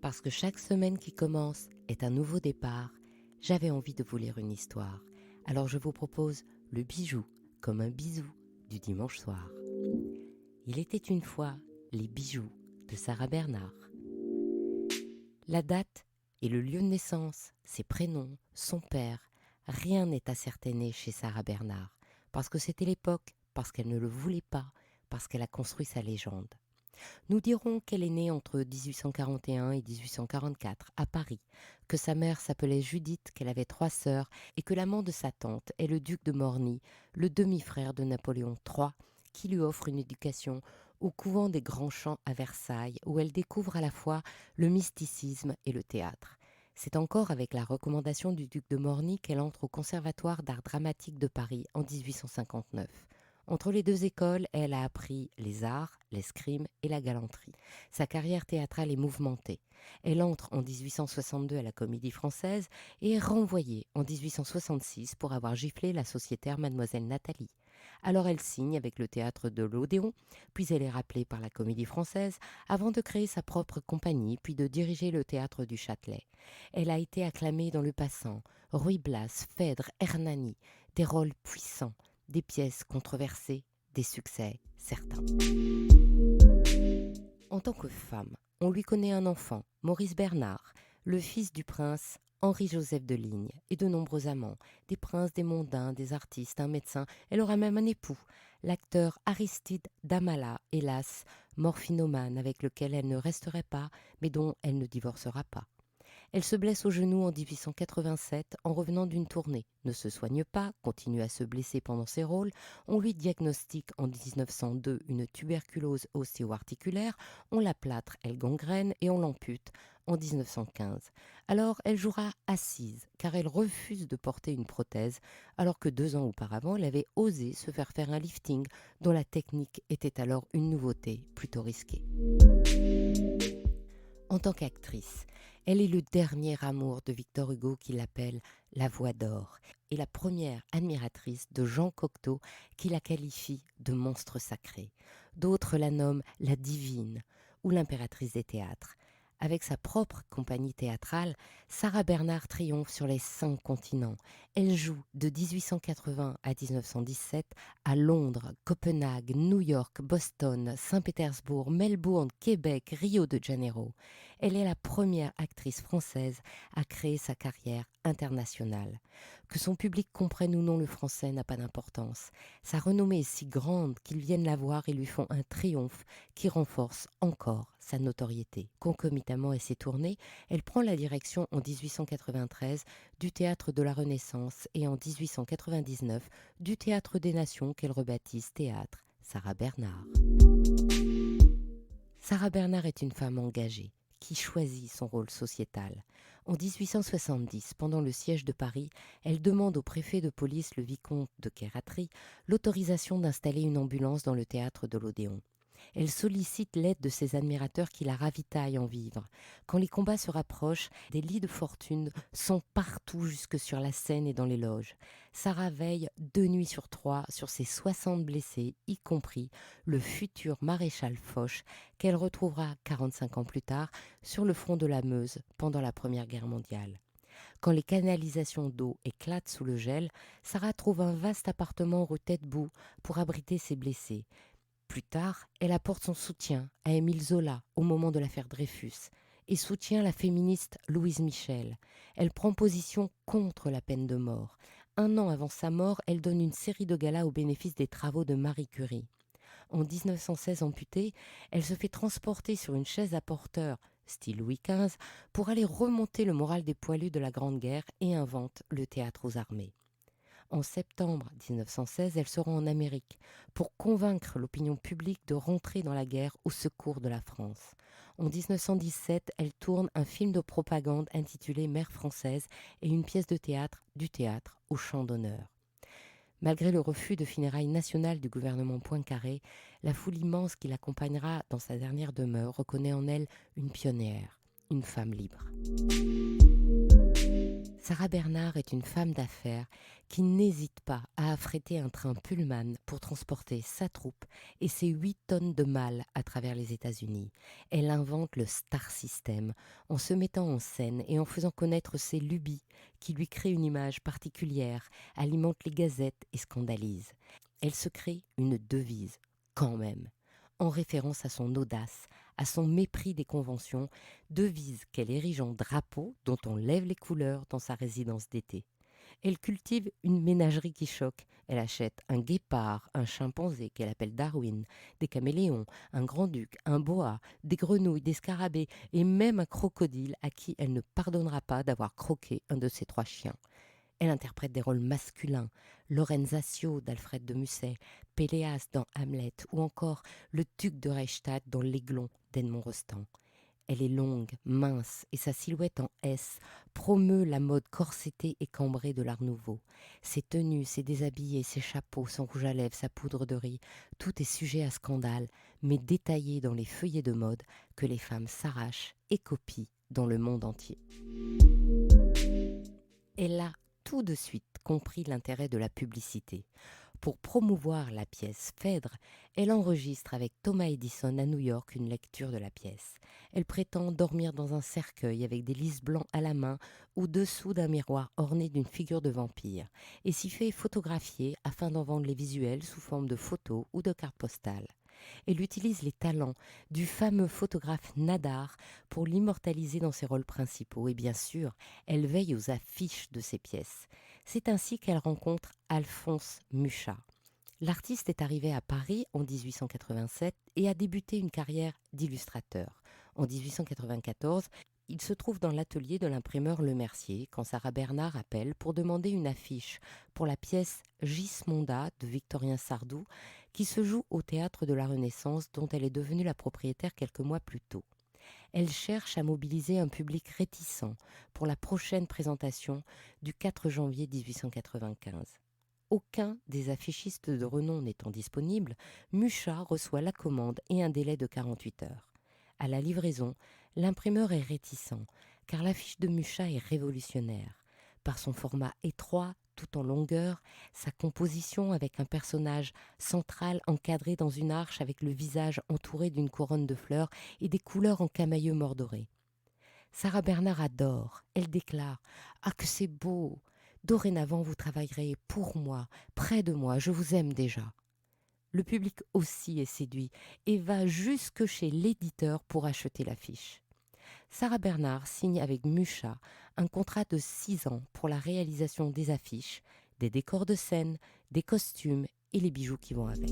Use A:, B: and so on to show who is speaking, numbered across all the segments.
A: Parce que chaque semaine qui commence est un nouveau départ, j'avais envie de vous lire une histoire. Alors je vous propose Le bijou comme un bisou du dimanche soir. Il était une fois les bijoux de Sarah Bernard. La date et le lieu de naissance, ses prénoms, son père, rien n'est ascertainé chez Sarah Bernard, parce que c'était l'époque, parce qu'elle ne le voulait pas, parce qu'elle a construit sa légende. Nous dirons qu'elle est née entre 1841 et 1844 à Paris, que sa mère s'appelait Judith, qu'elle avait 3 sœurs et que l'amant de sa tante est le duc de Morny, le demi-frère de Napoléon III, qui lui offre une éducation au couvent des Grands Champs à Versailles, où elle découvre à la fois le mysticisme et le théâtre. C'est encore avec la recommandation du duc de Morny qu'elle entre au Conservatoire d'art dramatique de Paris en 1859. Entre les deux écoles, elle a appris les arts, l'escrime et la galanterie. Sa carrière théâtrale est mouvementée. Elle entre en 1862 à la Comédie Française et est renvoyée en 1866 pour avoir giflé la sociétaire Mademoiselle Nathalie. Alors elle signe avec le théâtre de l'Odéon, puis elle est rappelée par la Comédie Française avant de créer sa propre compagnie, puis de diriger le théâtre du Châtelet. Elle a été acclamée dans Le Passant, Ruy Blas, Phèdre, Hernani, des rôles puissants, des pièces controversées, des succès certains. En tant que femme, on lui connaît un enfant, Maurice Bernard, le fils du prince Henri-Joseph de Ligne, et de nombreux amants, des princes, des mondains, des artistes, un médecin. Elle aura même un époux, l'acteur Aristide Damala, hélas, morphinomane, avec lequel elle ne resterait pas, mais dont elle ne divorcera pas. Elle se blesse au genou en 1887 en revenant d'une tournée, ne se soigne pas, continue à se blesser pendant ses rôles, on lui diagnostique en 1902 une tuberculose ostéo-articulaire, on la plâtre, elle gangrène et on l'ampute en 1915. Alors elle jouera assise car elle refuse de porter une prothèse alors que 2 ans auparavant elle avait osé se faire un lifting dont la technique était alors une nouveauté plutôt risquée. En tant qu'actrice, elle est le dernier amour de Victor Hugo qui l'appelle la voix d'or et la première admiratrice de Jean Cocteau qui la qualifie de monstre sacré. D'autres la nomment la divine ou l'impératrice des théâtres. Avec sa propre compagnie théâtrale, Sarah Bernard triomphe sur les 5 continents. Elle joue de 1880 à 1917 à Londres, Copenhague, New York, Boston, Saint-Pétersbourg, Melbourne, Québec, Rio de Janeiro. Elle est la première actrice française à créer sa carrière internationale. Que son public comprenne ou non le français n'a pas d'importance. Sa renommée est si grande qu'ils viennent la voir et lui font un triomphe qui renforce encore sa notoriété. Concomitamment à ses tournées, elle prend la direction en 1893 du Théâtre de la Renaissance et en 1899 du Théâtre des Nations qu'elle rebaptise Théâtre Sarah Bernard. Sarah Bernard est une femme engagée qui choisit son rôle sociétal. En 1870, pendant le siège de Paris, elle demande au préfet de police, le vicomte de Kerattry, l'autorisation d'installer une ambulance dans le théâtre de l'Odéon. Elle sollicite l'aide de ses admirateurs qui la ravitaillent en vivres. Quand les combats se rapprochent, des lits de fortune sont partout jusque sur la scène et dans les loges. Sarah veille 2 nuits sur 3 sur ses 60 blessés, y compris le futur maréchal Foch, qu'elle retrouvera 45 ans plus tard sur le front de la Meuse pendant la Première Guerre mondiale. Quand les canalisations d'eau éclatent sous le gel, Sarah trouve un vaste appartement rue Taitbout pour abriter ses blessés. Plus tard, elle apporte son soutien à Émile Zola au moment de l'affaire Dreyfus et soutient la féministe Louise Michel. Elle prend position contre la peine de mort. 1 an avant sa mort, elle donne une série de galas au bénéfice des travaux de Marie Curie. En 1916 amputée, elle se fait transporter sur une chaise à porteur, style Louis XV, pour aller remonter le moral des poilus de la Grande Guerre et invente le théâtre aux armées. En septembre 1916, elle se rend en Amérique pour convaincre l'opinion publique de rentrer dans la guerre au secours de la France. En 1917, elle tourne un film de propagande intitulé Mère française et une pièce de théâtre, du théâtre au champ d'honneur. Malgré le refus de funérailles nationales du gouvernement Poincaré, la foule immense qui l'accompagnera dans sa dernière demeure reconnaît en elle une pionnière, une femme libre. Sarah Bernard est une femme d'affaires qui n'hésite pas à affréter un train Pullman pour transporter sa troupe et ses 8 tonnes de mal à travers les États-Unis. Elle invente le Star System en se mettant en scène et en faisant connaître ses lubies qui lui créent une image particulière, alimentent les gazettes et scandalisent. Elle se crée une devise, quand même, en référence à son audace, à son mépris des conventions, devise qu'elle érige en drapeau dont on lève les couleurs dans sa résidence d'été. Elle cultive une ménagerie qui choque. Elle achète un guépard, un chimpanzé qu'elle appelle Darwin, des caméléons, un grand-duc, un boa, des grenouilles, des scarabées et même un crocodile à qui elle ne pardonnera pas d'avoir croqué un de ses 3 chiens. Elle interprète des rôles masculins, Lorenzaccio d'Alfred de Musset, Péléas dans Hamlet ou encore le duc de Reichstadt dans L'Aiglon d'Edmond Rostand. Elle est longue, mince et sa silhouette en S promeut la mode corsetée et cambrée de l'Art Nouveau. Ses tenues, ses déshabillés, ses chapeaux, son rouge à lèvres, sa poudre de riz, tout est sujet à scandale, mais détaillé dans les feuillets de mode que les femmes s'arrachent et copient dans le monde entier. Elle a tout de suite compris l'intérêt de la publicité. Pour promouvoir la pièce Phèdre, elle enregistre avec Thomas Edison à New York une lecture de la pièce. Elle prétend dormir dans un cercueil avec des lys blancs à la main au-dessous d'un miroir orné d'une figure de vampire et s'y fait photographier afin d'en vendre les visuels sous forme de photos ou de cartes postales. Elle utilise les talents du fameux photographe Nadar pour l'immortaliser dans ses rôles principaux et bien sûr, elle veille aux affiches de ses pièces. C'est ainsi qu'elle rencontre Alphonse Mucha. L'artiste est arrivé à Paris en 1887 et a débuté une carrière d'illustrateur. En 1894, il se trouve dans l'atelier de l'imprimeur Lemercier quand Sarah Bernard appelle pour demander une affiche pour la pièce Gismonda de Victorien Sardou qui se joue au Théâtre de la Renaissance dont elle est devenue la propriétaire quelques mois plus tôt. Elle cherche à mobiliser un public réticent pour la prochaine présentation du 4 janvier 1895. Aucun des affichistes de renom n'étant disponible, Mucha reçoit la commande et un délai de 48 heures. À la livraison, l'imprimeur est réticent, car l'affiche de Mucha est révolutionnaire. Par son format étroit, tout en longueur, sa composition avec un personnage central encadré dans une arche avec le visage entouré d'une couronne de fleurs et des couleurs en camailleux mordoré. Sarah Bernard adore, elle déclare « Ah que c'est beau ! Dorénavant vous travaillerez pour moi, près de moi, je vous aime déjà ». Le public aussi est séduit et va jusque chez l'éditeur pour acheter l'affiche. Sarah Bernard signe avec Mucha un contrat de 6 ans pour la réalisation des affiches, des décors de scène, des costumes et les bijoux qui vont avec.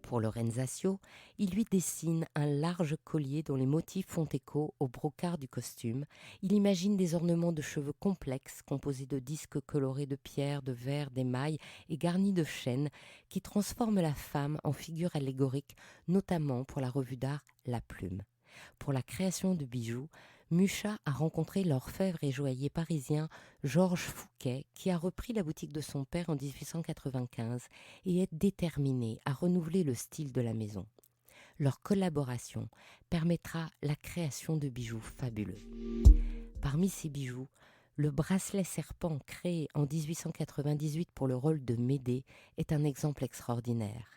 A: Pour Lorenzaccio, il lui dessine un large collier dont les motifs font écho au brocart du costume. Il imagine des ornements de cheveux complexes composés de disques colorés de pierre, de verre, d'émail et garnis de chênes qui transforment la femme en figure allégorique, notamment pour la revue d'art La Plume. Pour la création de bijoux, Mucha a rencontré l'orfèvre et joaillier parisien Georges Fouquet qui a repris la boutique de son père en 1895 et est déterminé à renouveler le style de la maison. Leur collaboration permettra la création de bijoux fabuleux. Parmi ces bijoux, le bracelet serpent créé en 1898 pour le rôle de Médée est un exemple extraordinaire.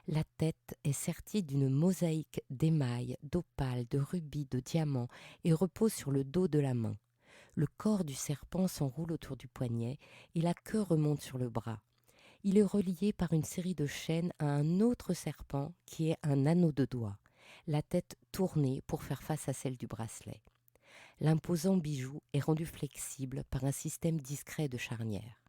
A: La tête est sertie d'une mosaïque d'émail, d'opale, de rubis, de diamants et repose sur le dos de la main. Le corps du serpent s'enroule autour du poignet et la queue remonte sur le bras. Il est relié par une série de chaînes à un autre serpent qui est un anneau de doigt, la tête tournée pour faire face à celle du bracelet. L'imposant bijou est rendu flexible par un système discret de charnières.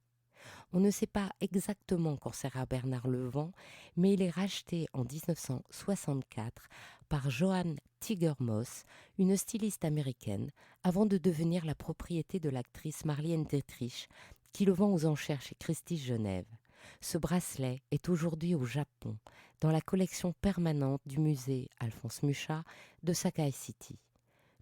A: On ne sait pas exactement quand Sarah Bernard le vend, mais il est racheté en 1964 par Joan Tiger-Moss, une styliste américaine, avant de devenir la propriété de l'actrice Marlène Dietrich, qui le vend aux enchères chez Christie's Genève. Ce bracelet est aujourd'hui au Japon, dans la collection permanente du musée Alphonse Mucha de Sakai City.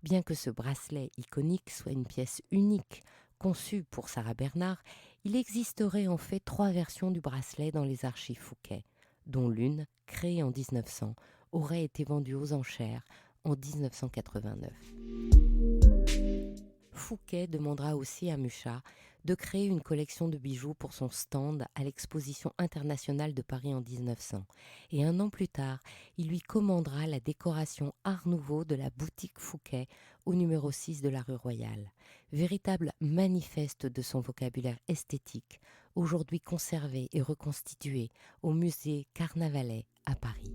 A: Bien que ce bracelet iconique soit une pièce unique, conçue pour Sarah Bernard, il existerait en fait 3 versions du bracelet dans les archives Fouquet, dont l'une, créée en 1900, aurait été vendue aux enchères en 1989. Fouquet demandera aussi à Mucha de créer une collection de bijoux pour son stand à l'exposition internationale de Paris en 1900. Et un an plus tard, il lui commandera la décoration Art Nouveau de la boutique Fouquet au numéro 6 de la rue Royale. Véritable manifeste de son vocabulaire esthétique, aujourd'hui conservé et reconstitué au musée Carnavalet à Paris.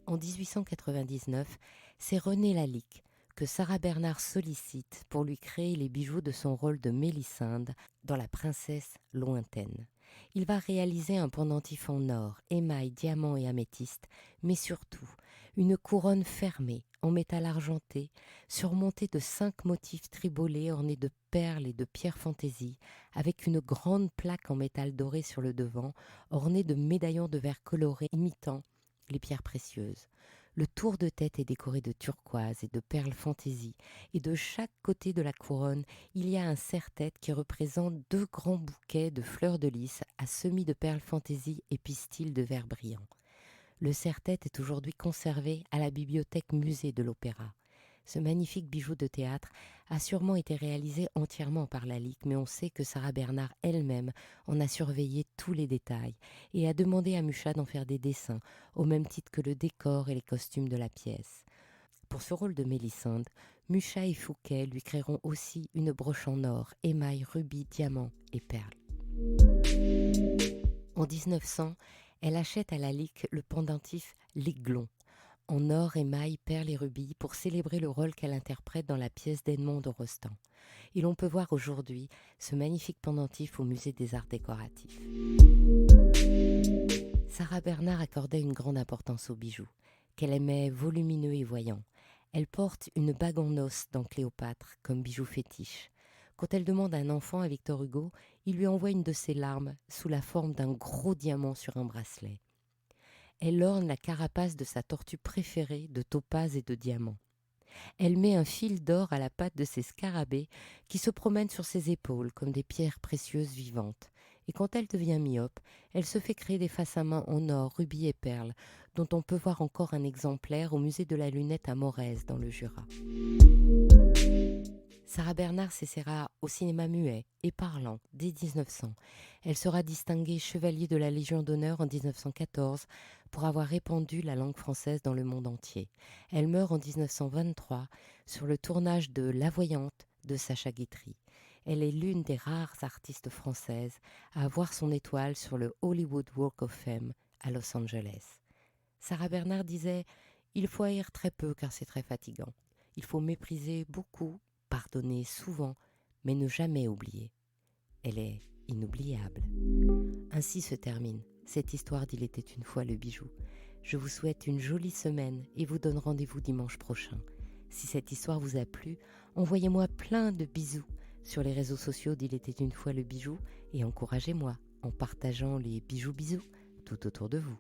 A: En 1899, c'est René Lalique que Sarah Bernard sollicite pour lui créer les bijoux de son rôle de Mélisinde dans La Princesse lointaine. Il va réaliser un pendentif en or, émail, diamant et améthyste, mais surtout une couronne fermée en métal argenté, surmontée de 5 motifs tribolés ornés de perles et de pierres fantaisie, avec une grande plaque en métal doré sur le devant, ornée de médaillons de verre colorés imitant les pierres précieuses. Le tour de tête est décoré de turquoise et de perles fantaisie, et de chaque côté de la couronne, il y a un serre-tête qui représente 2 grands bouquets de fleurs de lys à semis de perles fantaisie et pistils de verre brillant. Le serre-tête est aujourd'hui conservé à la bibliothèque musée de l'Opéra. Ce magnifique bijou de théâtre a sûrement été réalisé entièrement par Lalique, mais on sait que Sarah Bernard elle-même en a surveillé tous les détails et a demandé à Mucha d'en faire des dessins, au même titre que le décor et les costumes de la pièce. Pour ce rôle de Mélisande, Mucha et Fouquet lui créeront aussi une broche en or, émail, rubis, diamants et perles. En 1900, elle achète à Lalique le pendentif L'Aiglon, en or, émail, perles et rubis pour célébrer le rôle qu'elle interprète dans la pièce d'Edmond de Rostand. Et l'on peut voir aujourd'hui ce magnifique pendentif au musée des arts décoratifs. Sarah Bernard accordait une grande importance aux bijoux, qu'elle aimait volumineux et voyants. Elle porte une bague en os dans Cléopâtre comme bijou fétiche. Quand elle demande un enfant à Victor Hugo, il lui envoie une de ses larmes sous la forme d'un gros diamant sur un bracelet. Elle orne la carapace de sa tortue préférée de topaz et de diamants. Elle met un fil d'or à la patte de ses scarabées qui se promènent sur ses épaules comme des pierres précieuses vivantes. Et quand elle devient myope, elle se fait créer des faces à main en or, rubis et perles, dont on peut voir encore un exemplaire au musée de la lunette à Morez dans le Jura. Sarah Bernard s'essaiera au cinéma muet et parlant dès 1900. Elle sera distinguée chevalier de la Légion d'honneur en 1914 pour avoir répandu la langue française dans le monde entier. Elle meurt en 1923 sur le tournage de La Voyante de Sacha Guitry. Elle est l'une des rares artistes françaises à avoir son étoile sur le Hollywood Walk of Fame à Los Angeles. Sarah Bernard disait « Il faut haïr très peu car c'est très fatigant. Il faut mépriser beaucoup, pardonner souvent, mais ne jamais oublier. » Elle est inoubliable. Ainsi se termine cette histoire d'Il était une fois le bijou. Je vous souhaite une jolie semaine et vous donne rendez-vous dimanche prochain. Si cette histoire vous a plu, envoyez-moi plein de bisous sur les réseaux sociaux d'Il était une fois le bijou et encouragez-moi en partageant les bijoux tout autour de vous.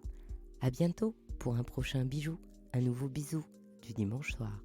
A: À bientôt pour un prochain bijou, un nouveau bisou du dimanche soir.